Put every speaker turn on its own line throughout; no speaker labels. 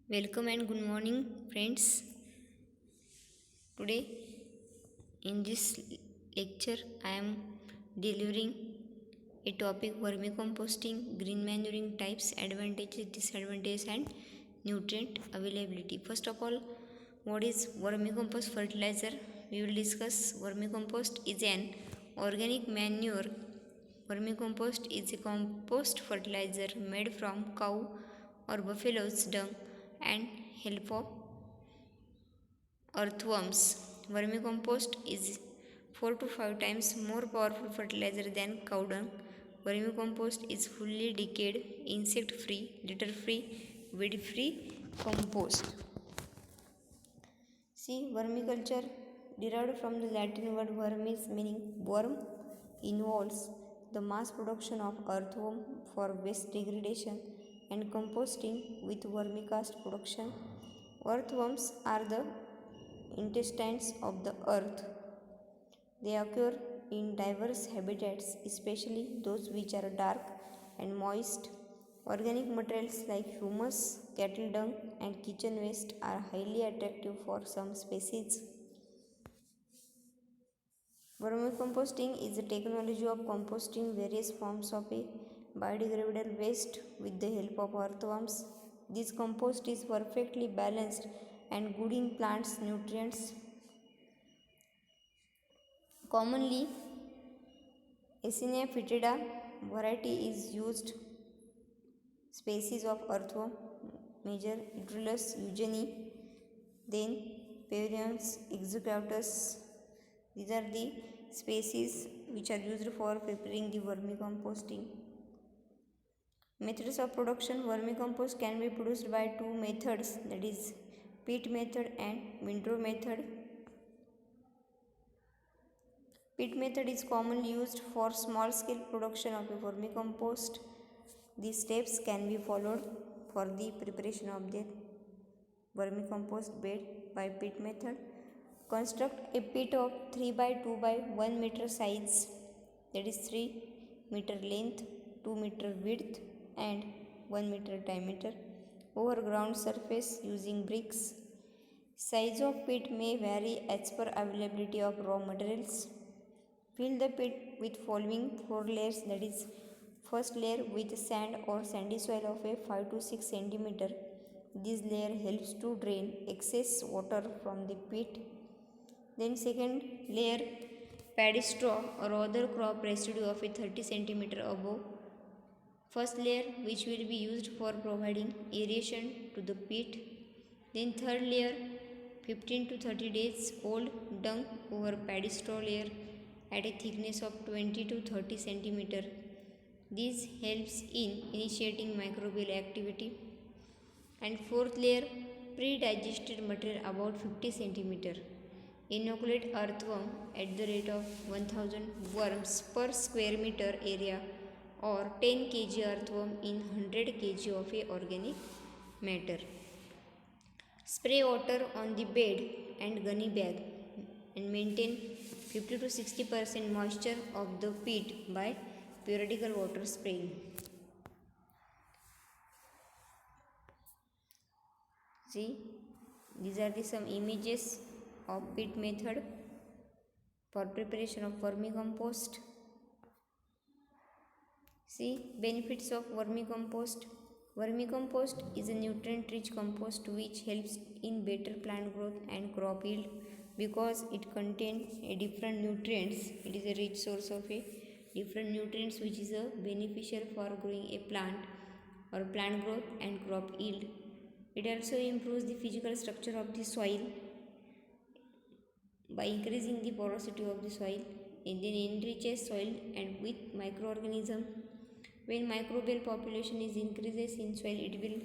Welcome and good morning, friends. Today, in this lecture, I am delivering a topic vermicomposting, green manuring types, advantages, disadvantages, and nutrient availability. First of all, what is vermicompost fertilizer? We will discuss vermicompost is an organic manure. Vermicompost is a compost fertilizer made from cow or buffalo's dung and help of earthworms. Vermicompost is 4 to 5 times more powerful fertilizer than cow dung. Vermicompost is fully decayed, insect free, litter free, weed free compost. See, vermiculture derived from the Latin word vermis meaning worm involves the mass production of earthworm for waste degradation and composting with vermicast production. Earthworms are the intestines of the earth. They occur in diverse habitats, especially those which are dark and moist. Organic materials like humus, cattle dung, and kitchen waste are highly attractive for some species. Vermicomposting is a technology of composting various forms of a biodegradable waste with the help of earthworms. This compost is perfectly balanced and good in plants' nutrients. Commonly, Eisenia foetida variety is used. Species of earthworm major Etrulus eugeni, then Pavilions executus. These are the species which are used for preparing the vermicomposting. Methods of production: vermicompost can be produced by two methods, that is pit method and windrow method. Pit method is commonly used for small scale production of a vermicompost. These steps can be followed for the preparation of the vermicompost bed by pit method. Construct a pit of 3 by 2 by 1 meter size, that is 3 meter length, 2 meter width and 1 meter diameter over ground surface using bricks. Size of pit may vary as per availability of raw materials. Fill the pit with following 4 layers, that is first layer with sand or sandy soil of a 5 to 6 centimeter. This layer helps to drain excess water from the pit. Then second layer paddy straw or other crop residue of a 30 centimeter above first layer, which will be used for providing aeration to the pit. Then third layer 15 to 30 days old dung over paddy straw layer at a thickness of 20 to 30 centimeter. This helps in initiating microbial activity. And fourth layer pre-digested material about 50 centimeter. Inoculate earthworm at the rate of 1000 worms per square meter area or 10 kg earthworm in 100 kg of a organic matter. Spray water on the bed and gunny bag and maintain 50 to 60% moisture of the pit by periodical water spraying. See, these are some images of pit method for preparation of vermicompost. See, benefits of vermicompost. Vermicompost is a nutrient-rich compost which helps in better plant growth and crop yield because it contains different nutrients. It is a rich source of a different nutrients which is beneficial for growing a plant or plant growth and crop yield. It also improves the physical structure of the soil by increasing the porosity of the soil, and then enriches soil and with microorganism. When microbial population is increases in soil, it will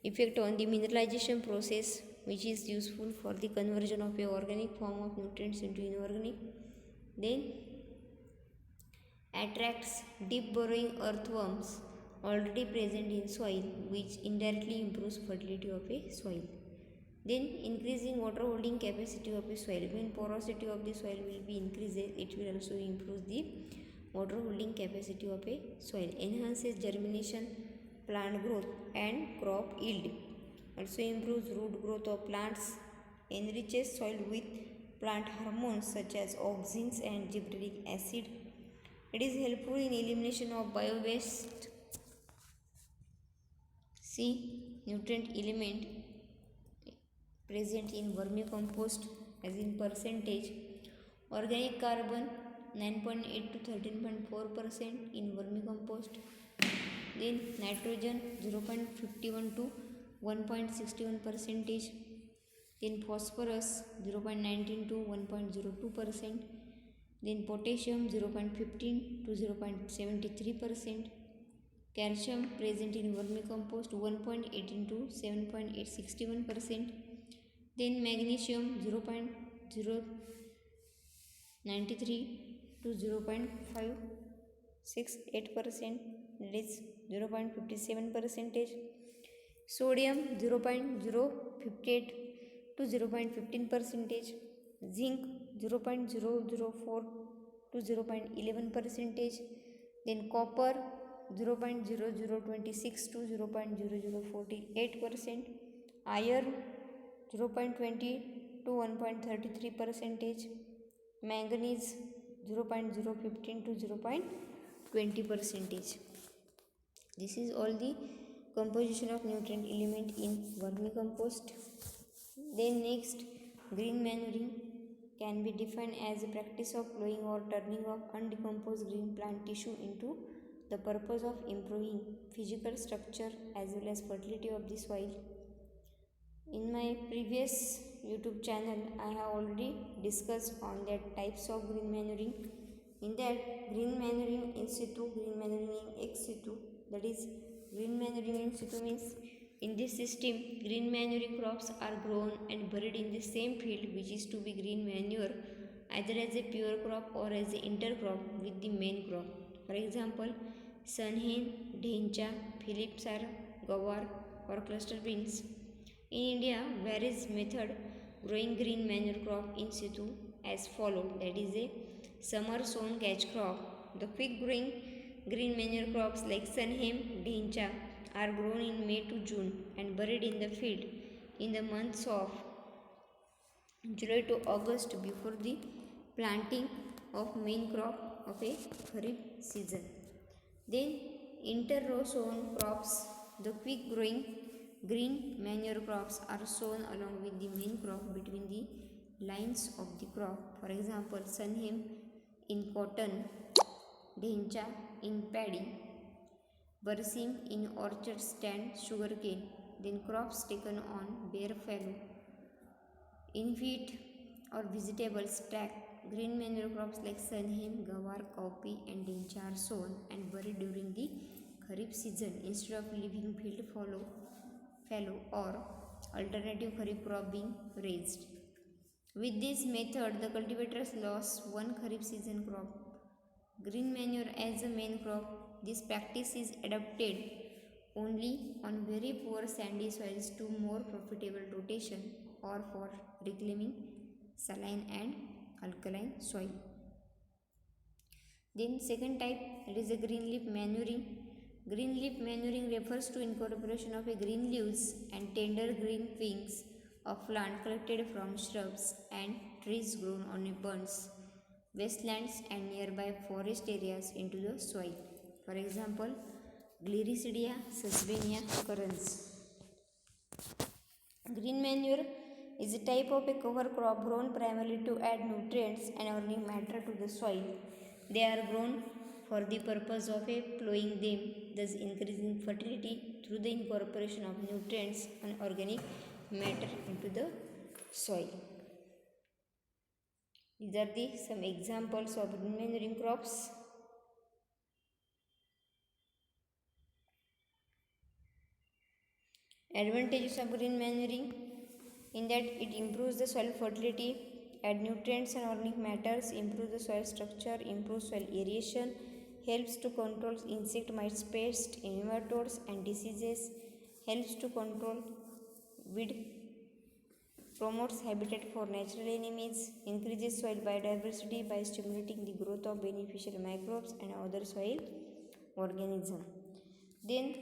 effect on the mineralization process, which is useful for the conversion of a organic form of nutrients into inorganic. Then attracts deep burrowing earthworms already present in soil, which indirectly improves fertility of a soil. Then increasing water holding capacity of a soil. When porosity of the soil will be increases, it will also improve the water holding capacity of a soil. Enhances germination, plant growth and crop yield. also improves root growth of plants, enriches soil with plant hormones such as auxins and gibberellic acid. It is helpful in elimination of bio-waste. C. Nutrient element present in vermicompost as in percentage. Organic carbon 9.8 to 13.4% in vermicompost. Then nitrogen 0.51 to 1.61 percentage. Then phosphorus 0.19 to 1.02%. Then potassium 0.15 to 0.73%. Calcium present in vermicompost 1.18 to 7.861%. Then magnesium 0.093 to 0.568%, that is 0.57 percentage. Sodium 0.058 to 0.15 percentage. Zinc 0.004 to 0.11 percentage. Then copper 0.0026 to 0.0048%. Iron 0.20 to 1.33 percentage. Manganese 0.015 to 0.20 percentage. This is all the composition of nutrient element in vermicompost. Then next, green manuring can be defined as a practice of plowing or turning of undecomposed green plant tissue into the purpose of improving physical structure as well as fertility of the soil. In my previous YouTube channel, I have already discussed on that types of green manuring. In that, green manuring in situ, green manuring in ex situ. That is, green manuring in situ means in this system, green manuring crops are grown and buried in the same field, which is to be green manure, either as a pure crop or as an intercrop with the main crop. For example, sunhen, dhencha, philipsar, gawar or cluster beans. In India, various method growing green manure crop in situ as follow. That is a summer sown catch crop. The quick growing green manure crops like sunhem, dhencha are grown in May to June and buried in the field in the months of July to August before the planting of main crop of a kharif season. Then inter-row sown crops, the quick growing green manure crops are sown along with the main crop between the lines of the crop. For example, sunhem in cotton, dhencha in paddy, barsim in orchard stand sugarcane. Then crops taken on bare fallow. In wheat or vegetables track, green manure crops like sunhem, gawar, cowpea and dhencha are sown and buried during the kharif season instead of leaving field fallow or alternative kharif crop being raised. With this method, the cultivators lost one kharif season crop. Green manure as a main crop, this practice is adapted only on very poor sandy soils to more profitable rotation or for reclaiming saline and alkaline soil. Then second type, it is a green leaf manuring. Green leaf manuring refers to incorporation of a green leaves and tender green wings of plant collected from shrubs and trees grown on burns, wastelands and nearby forest areas into the soil. For example, Gliricidia, Sesbania, currants. Green manure is a type of a cover crop grown primarily to add nutrients and organic matter to the soil. They are grown for the purpose of plowing them, thus increasing fertility through the incorporation of nutrients and organic matter into the soil. These are some examples of green manuring crops. Advantages of green manuring in that it improves the soil fertility, add nutrients and organic matters, improves the soil structure, improves soil aeration, helps to control insect mites, pests, nematodes and diseases, helps to control weed, promotes habitat for natural enemies, increases soil biodiversity by stimulating the growth of beneficial microbes and other soil organisms. Then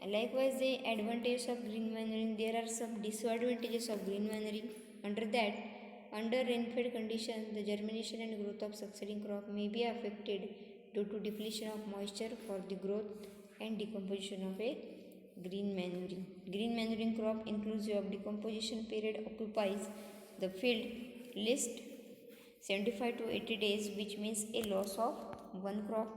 Likewise, the advantages of green manuring, there are some disadvantages of green manuring. Under that, under rainfed conditions, the germination and growth of succeeding crop may be affected due to depletion of moisture for the growth and decomposition of a green manuring. Green manuring crop inclusive of decomposition period occupies the field list 75 to 80 days, which means a loss of one crop.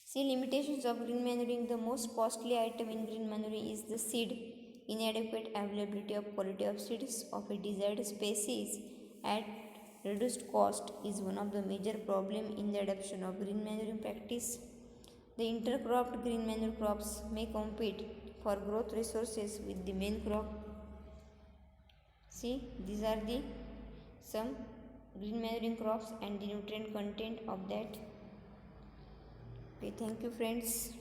See limitations of green manuring. The most costly item in green manuring is the seed. Inadequate availability of quality of seeds of a desired species at reduced cost is one of the major problems in the adoption of green manuring practice. The intercropped green manure crops may compete for growth resources with the main crop. See, these are the some green manuring crops and the nutrient content of that. Okay, thank you friends.